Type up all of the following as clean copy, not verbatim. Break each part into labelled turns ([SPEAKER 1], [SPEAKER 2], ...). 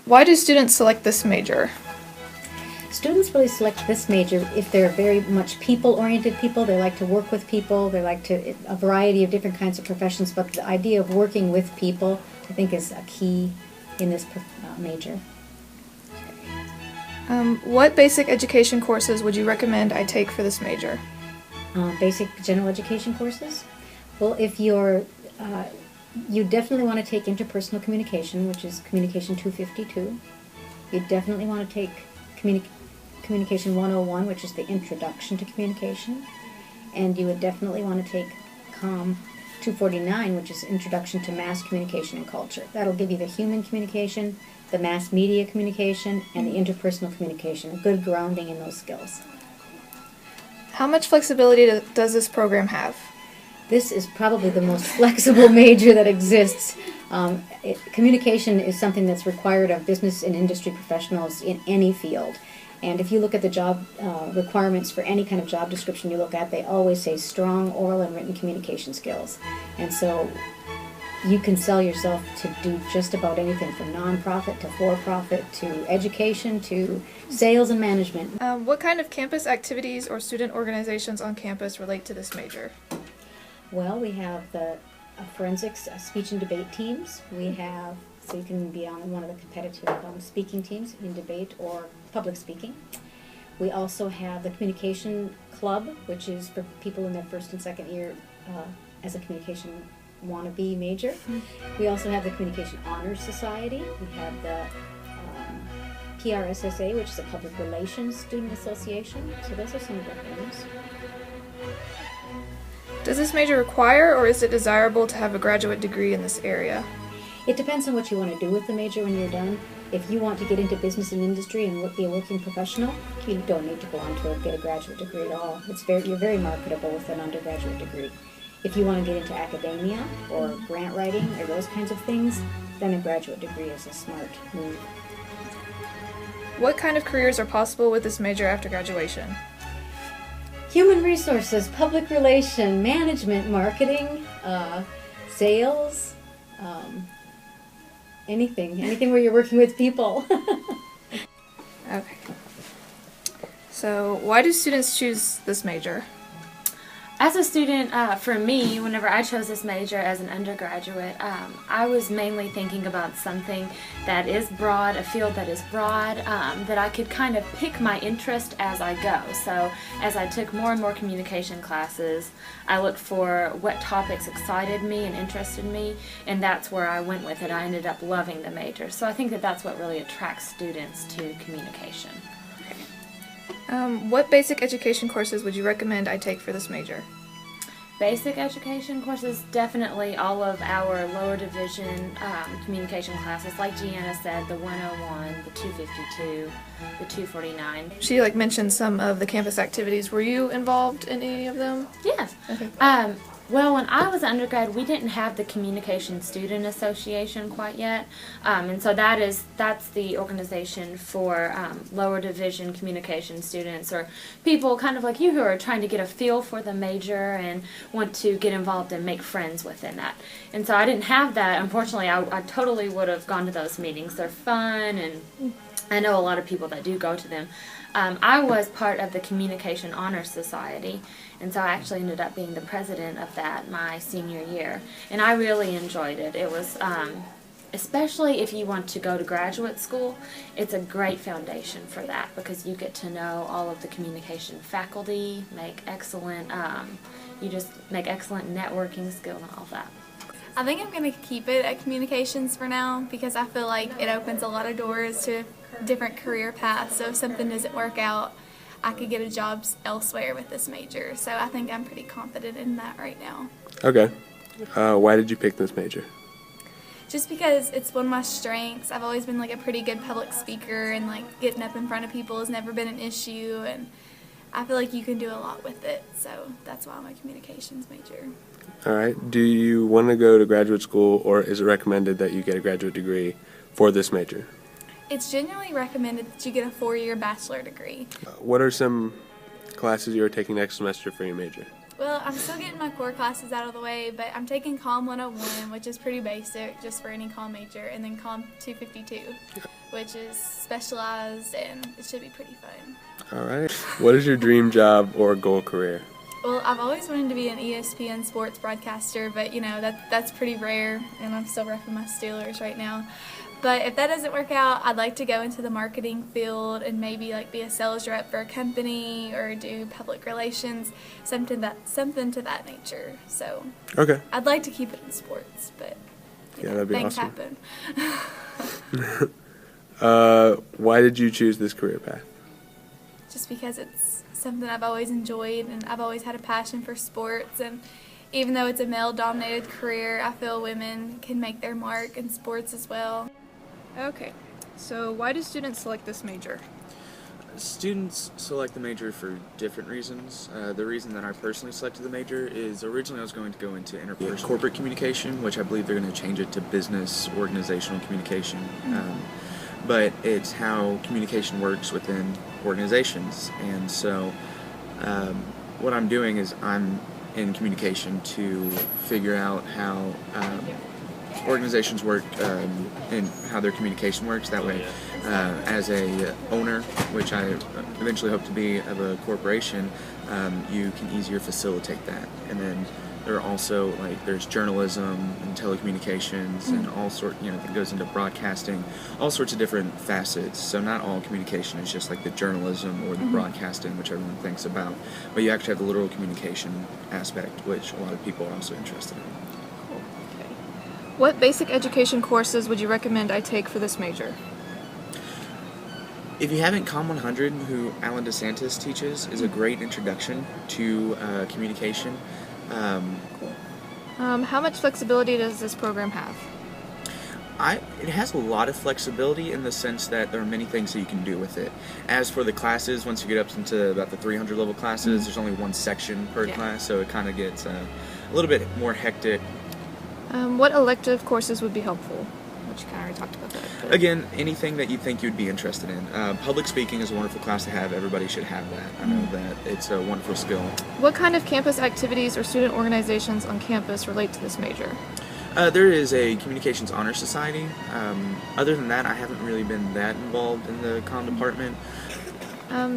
[SPEAKER 1] Why do students select this major?
[SPEAKER 2] Students really select this major if they're very much people-oriented people. They like to work with people. They like a variety of different kinds of professions, but the idea of working with people, I think, is a key in this major.
[SPEAKER 1] What basic education courses would you recommend I take for this major?
[SPEAKER 2] Basic general education courses? Well, if you definitely want to take interpersonal communication, which is Communication 252. You definitely want to take Communication 101, which is the introduction to communication. And you would definitely want to take COM 249, which is Introduction to Mass Communication and Culture. That'll give you the human communication, the mass media communication, and the interpersonal communication, a good grounding in those skills.
[SPEAKER 1] How much flexibility does this program have?
[SPEAKER 2] This is probably the most flexible major that exists. Communication is something that's required of business and industry professionals in any field. And if you look at the job requirements for any kind of job description you look at, they always say strong oral and written communication skills. And so you can sell yourself to do just about anything from nonprofit to for-profit to education to sales and management.
[SPEAKER 1] What kind of campus activities or student organizations on campus relate to this major?
[SPEAKER 2] Well, we have the forensics speech and debate teams. We have, so you can be on one of the competitive speaking teams in debate or public speaking. We also have the communication club, which is for people in their first and second year as a communication wannabe major. We also have the Communication Honors Society. We have the PRSSA, which is a Public Relations Student Association. So those are some of the things.
[SPEAKER 1] Does this major require, or is it desirable to have a graduate degree in this area?
[SPEAKER 2] It depends on what you want to do with the major when you're done. If you want to get into business and industry and be a working professional, you don't need to go on to get a graduate degree at all. You're very marketable with an undergraduate degree. If you want to get into academia or grant writing or those kinds of things, then a graduate degree is a smart move.
[SPEAKER 1] What kind of careers are possible with this major after graduation?
[SPEAKER 2] Human resources, public relation, management, marketing, sales, anything where you're working with people.
[SPEAKER 1] Okay. So, why do students choose this major?
[SPEAKER 3] As a student, for me, whenever I chose this major as an undergraduate, I was mainly thinking about something that is broad, a field that is broad, that I could kind of pick my interest as I go. So as I took more and more communication classes, I looked for what topics excited me and interested me, and that's where I went with it. I ended up loving the major. So I think that that's what really attracts students to communication.
[SPEAKER 1] What basic education courses would you recommend I take for this major?
[SPEAKER 3] Basic education courses, definitely all of our lower division communication classes, like Gianna said, the 101, the 252, the 249.
[SPEAKER 1] She mentioned some of the campus activities. Were you involved in any of them?
[SPEAKER 3] Yes.
[SPEAKER 1] Okay.
[SPEAKER 3] Well, when I was undergrad, we didn't have the Communication Student Association quite yet, and so that's the organization for lower division communication students, or people kind of like you who are trying to get a feel for the major and want to get involved and make friends within that. And so I didn't have that. Unfortunately, I totally would have gone to those meetings. They're fun, and I know a lot of people that do go to them. I was part of the Communication Honors Society, and so I actually ended up being the president of that my senior year, and I really enjoyed it. It was, especially if you want to go to graduate school, it's a great foundation for that because you get to know all of the communication faculty, make excellent networking skills and all that.
[SPEAKER 4] I think I'm going to keep it at communications for now because I feel like it opens a lot of doors to different career paths. So if something doesn't work out, I could get a job elsewhere with this major. So I think I'm pretty confident in that right now.
[SPEAKER 5] Okay. Why did you pick this major?
[SPEAKER 4] Just because it's one of my strengths. I've always been a pretty good public speaker, and getting up in front of people has never been an issue, and I feel like you can do a lot with it. So that's why I'm a communications major.
[SPEAKER 5] All right. Do you want to go to graduate school, or is it recommended that you get a graduate degree for this major?
[SPEAKER 4] It's generally recommended that you get a 4-year bachelor degree.
[SPEAKER 5] What are some classes you are taking next semester for your major?
[SPEAKER 4] Well, I'm still getting my core classes out of the way, but I'm taking Comm 101, which is pretty basic, just for any comm major, and then Comm 252, which is specialized, and it should be pretty fun.
[SPEAKER 5] All right. What is your dream job or goal career?
[SPEAKER 4] Well, I've always wanted to be an ESPN sports broadcaster, but that's pretty rare, and I'm still repping my Steelers right now. But if that doesn't work out, I'd like to go into the marketing field and maybe like be a sales rep for a company or do public relations, something to that nature. So
[SPEAKER 5] Okay.
[SPEAKER 4] I'd like to keep it in sports, but
[SPEAKER 5] That'd be
[SPEAKER 4] things
[SPEAKER 5] awesome.
[SPEAKER 4] happen.
[SPEAKER 5] Why did you choose this career path?
[SPEAKER 4] Just because it's something I've always enjoyed, and I've always had a passion for sports, and even though it's a male-dominated career, I feel women can make their mark in sports as well.
[SPEAKER 1] Okay, so why do students select this major?
[SPEAKER 6] Students select the major for different reasons. The reason that I personally selected the major is originally I was going to go into interpersonal corporate communication, which I believe they're going to change it to business organizational communication. But it's how communication works within organizations. And so what I'm doing is I'm in communication to figure out how organizations work and how their communication works. That way, as a owner, which I eventually hope to be, of a corporation, you can easier facilitate that. And then there are also there's journalism and telecommunications and all that goes into broadcasting, all sorts of different facets. So not all communication is just like the journalism or the broadcasting, which everyone thinks about, but you actually have the literal communication aspect, which a lot of people are also interested in.
[SPEAKER 1] Okay. What basic education courses would you recommend I take for this major?
[SPEAKER 6] If you haven't, Comm 100, who Alan DeSantis teaches, is a great introduction to communication.
[SPEAKER 1] How much flexibility does this program have?
[SPEAKER 6] It has a lot of flexibility in the sense that there are many things that you can do with it. As for the classes, once you get up into about the 300 level classes, there's only one section per class, so it kind of gets a little bit more hectic.
[SPEAKER 1] What elective courses would be helpful? Which you kind of already talked about that. But...
[SPEAKER 6] Again, anything that you think you'd be interested in. Public speaking is a wonderful class to have. Everybody should have that. I know that it's a wonderful skill.
[SPEAKER 1] What kind of campus activities or student organizations on campus relate to this major?
[SPEAKER 6] There is a Communications Honor Society. Other than that, I haven't really been that involved in the comm department.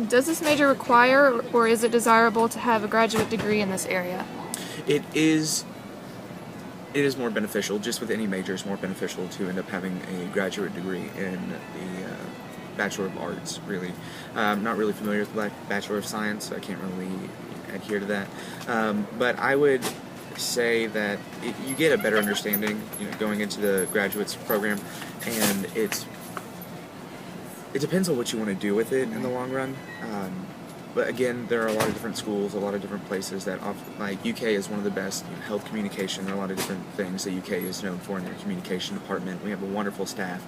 [SPEAKER 1] Does this major require or is it desirable to have a graduate degree in this area?
[SPEAKER 6] It is more beneficial, just with any major, it's more beneficial to end up having a graduate degree in the Bachelor of Arts, really. I'm not really familiar with the Bachelor of Science, so I can't really adhere to that. But I would say that you get a better understanding, going into the graduates program, and it depends on what you want to do with it in the long run. But again, there are a lot of different schools, a lot of different places that offer, UK is one of the best, health communication. There are a lot of different things that UK is known for in their communication department. We have a wonderful staff,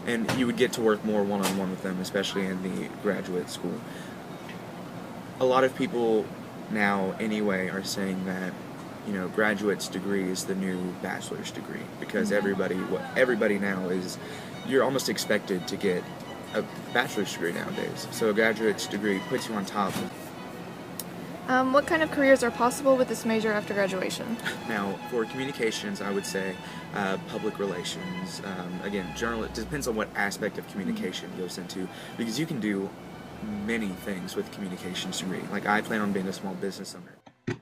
[SPEAKER 6] and you would get to work more one-on-one with them, especially in the graduate school. A lot of people now, anyway, are saying that, graduate's degree is the new bachelor's degree, because everybody now is, you're almost expected to get a bachelor's degree nowadays. So a graduate's degree puts you on top.
[SPEAKER 1] What kind of careers are possible with this major after graduation?
[SPEAKER 6] Now, for communications, I would say public relations. Again, it depends on what aspect of communication goes into, because you can do many things with a communications degree. I plan on being a small business owner.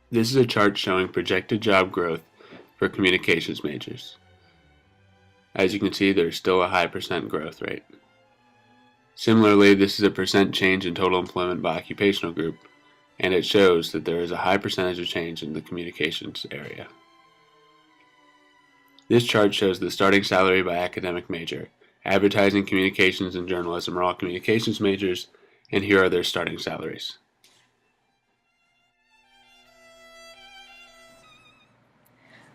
[SPEAKER 5] This is a chart showing projected job growth for communications majors. As you can see, there's still a high percent growth rate. Similarly, this is a percent change in total employment by occupational group, and it shows that there is a high percentage of change in the communications area. This chart shows the starting salary by academic major. Advertising, communications, and journalism are all communications majors, and here are their starting salaries.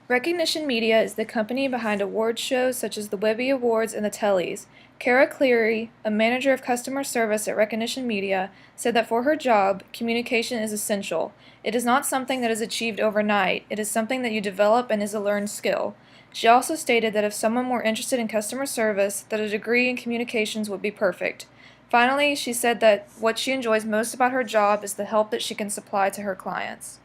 [SPEAKER 1] Recognition Media is the company behind award shows such as the Webby Awards and the Tellies. Kara Cleary, a manager of customer service at Recognition Media, said that for her job, communication is essential. It is not something that is achieved overnight. It is something that you develop and is a learned skill. She also stated that if someone were interested in customer service, that a degree in communications would be perfect. Finally, she said that what she enjoys most about her job is the help that she can supply to her clients.